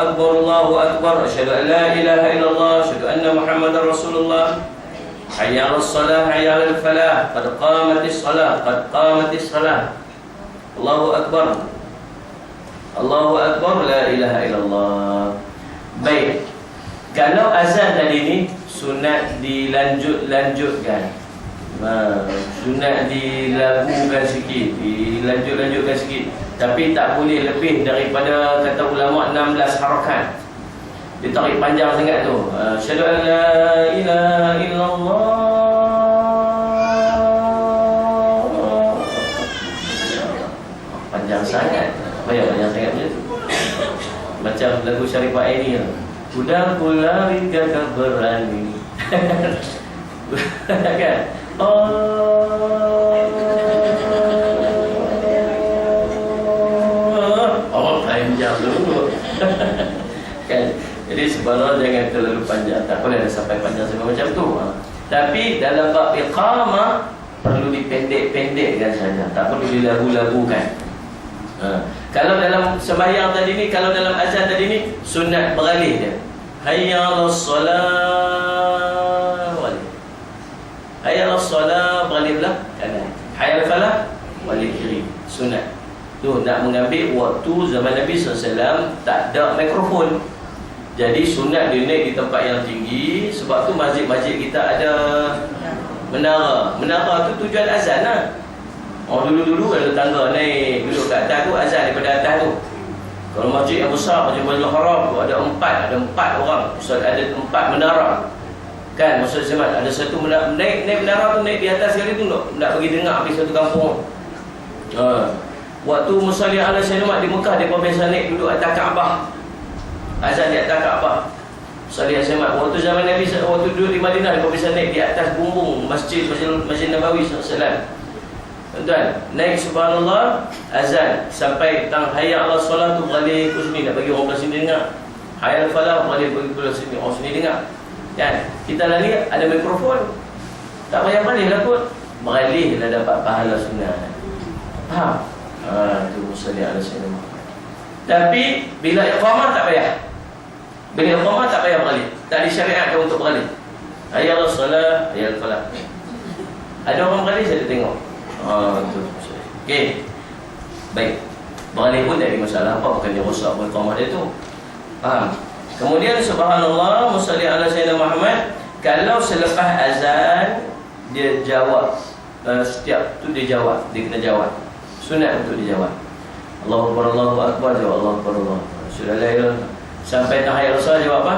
Akbar, asyhadu an la ilaha illallah, asyhadu anna Muhammadar Rasulullah. Hayya 'alas salah, hayya 'alal falah, qad qamatis salah, qad qamatis salah. Allahu Akbar. Allahu Akbar, la ilaha illallah. Baik. Kalau azan tadi ni sunat dilanjutkan. Sunat dilagukan sikit, dilanjutkan sikit. Tapi tak boleh lebih daripada, kata ulama, 16 harakat. Dia tarik panjang sangat tu. Asyhadu an la ilaha illallah. Panjang sangat. Panjang sangat macam tu. Macam lagu Syarifah Aini tu. Udah lari gagah berani. Kan? Panjang dulu. Kan? Jadi sebenarnya jangan terlalu panjang. Tak boleh sampai panjang sampai macam tu. Tapi dalam bab iqamah perlu dipendek-pendekkan saja. Tak perlu dilagu-lagukan. Kalau dalam sembahyang tadi ni, kalau dalam azan tadi ni, sunat beralih dia. Hayya 'alas salah, walih. Hayya 'alas salah, beralih belah kanan. Hayya 'alal falah, walih kiri. Sunat. Tu nak mengambil waktu zaman Nabi SAW tak ada mikrofon. Jadi sunat dia naik di tempat yang tinggi. Sebab tu masjid-masjid kita ada menara. Menara tu tujuan azan lah. Dulu-dulu ada tangga naik duduk kat atas tu, azan daripada atas tu. Kalau masjid yang besar macam Masjidil Haram tu ada empat orang. Ustaz, ada 4 menara. Kan maksud saya ada satu menara, naik menara tu, naik di atas sekali tu nak pergi dengar habis satu kampung. Waktu Musalli ala Sayyidina di Mekah, dia biasa naik duduk atas Kaabah. Azan di atas Kaabah. Musalli ala Sayyidina waktu zaman Nabi, waktu duduk di Madinah, dia biasa naik di atas bumbung Masjid Nabawi SAW. Tuan, naik subhanallah, azan sampai tang hayya 'alas solah tu balik ke sini, nak bagi orang belah sini dengar. Hayya 'alal falah balik bagi belah sini, orang sini dengar. Kan? Kita lagi ada mikrofon. Tak payah balik lah kot. Beralih dah dapat pahala sunat. Faham? Tu Musalli ala Sayyidina. Tapi bila iqamah tak payah. Bila iqamah tak payah beralih. Tak disyariatkan untuk beralih. Hayya 'alas solah, hayya 'alal falah. Ada orang beralih, saya tengok. Okey. Baik. Beralih pun tak ada masalah apa, bukan dia rosak iqamah dia tu. Faham? Kemudian subhanallah, Musalli ala Sayyidina Muhammad, kalau selepas azan dia jawab, setiap tu dia jawab, dia kena jawab. Sunat untuk dia jawab. Allahu Akbar, Allahu Akbar, jawab Allahu Akbar, Allahu Akbar. Sudah lahir sampai tahiyat rasul jawab apa?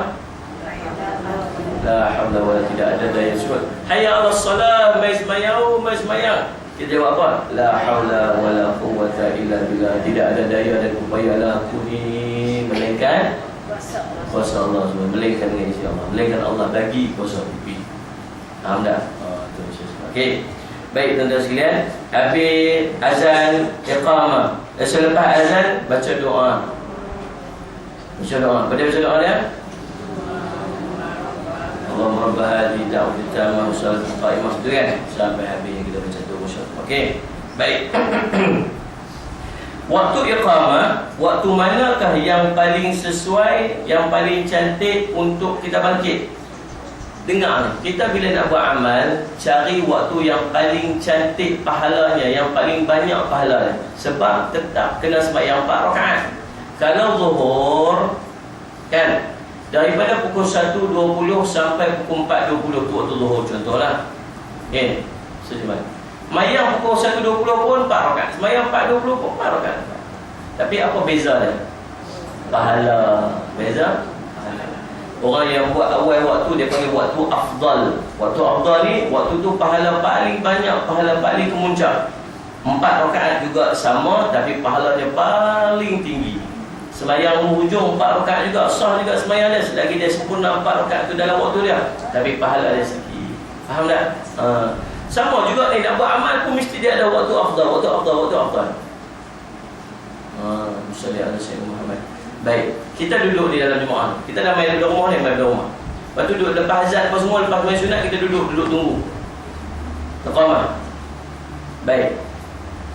La haula wala, tidak ada daya sebut. Hayya 'alas salah, mai semayang. Kita jawab apa? La haula wala quwwata illa billah. Tidak ada daya dan upaya aku ni melainkan kuasa Allah SWT. Melainkan dengan isi Allah. Melainkan Allah bagi kuasa pipi. Faham tak? Okey. Baik tuan-tuan sekalian, habis azan iqamah. Selepas azan baca doa. Baca doa. Pada baca doa dia? Allahumma rabb hadhihi da'wati tammah wa salatu qa'imah, tu kan? Sampai habis kita baca tu insya-Allah. Okey. Baik. Waktu iqamah, waktu manakah yang paling sesuai, yang paling cantik untuk kita bangkit? Dengar, kita bila nak buat amal, cari waktu yang paling cantik pahalanya, yang paling banyak pahalanya. Sebab tetap kena sembahyang 4 rakaat. Kalau zuhur, kan, daripada pukul 1.20 sampai pukul 4.20 tu waktu zuhur contohlah. Kan? Sejam. Mayang pukul 1.20 pun 4 rakaat. Semayang 4.20 pun 4 rakaat. Tapi apa beza dia? Pahala. Beza? Orang yang buat awal waktu dia panggil waktu afdal. Waktu afdal ni, waktu tu pahala paling banyak, pahala paling kemuncak. 4 rakaat juga sama, tapi pahalanya paling tinggi. Semayang hujung 4 rakaat juga, sah juga semayang dia. Selagi dia sempurna 4 rakaat tu dalam waktu dia, tapi pahala dia sikit. Faham tak? Sama juga ni, nak buat amal pun mesti dia ada waktu afdal, waktu afdal, waktu afdal. Musalli ala Sayyidina Muhammad. Baik, kita duduk di dalam jemaah. Kita dah main duduk rumah ni, main duduk rumah. Lepas tu duduk lepas azan apa semua, lepas main sunat kita duduk tunggu. Iqamah. Baik.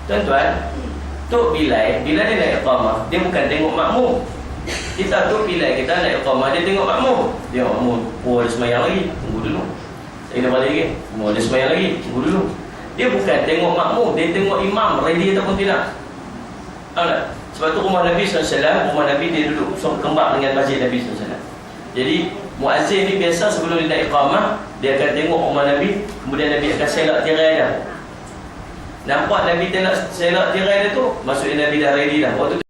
Tuan-tuan, Tok Bilal, bila dia nak iqamah, dia bukan tengok makmum. Kita Tok Bilal kita nak iqamah, dia tengok makmum. Dia makmum, oh ada semayang lagi, tunggu dulu. Saya dah balik lagi, oh ada semayang lagi, tunggu dulu. Dia bukan tengok makmum, dia tengok imam ready ataupun tidak. Tahu tak? Sebab tu rumah Nabi SAW, rumah Nabi dia duduk kembang dengan masjid Nabi SAW. Jadi muazzin ni biasa sebelum dia nak iqamah, dia akan tengok rumah Nabi, kemudian Nabi akan selak tirai dah. Nampak Nabi tengok selak tirai dia tu, maksudnya Nabi dah ready dah. Waktu tu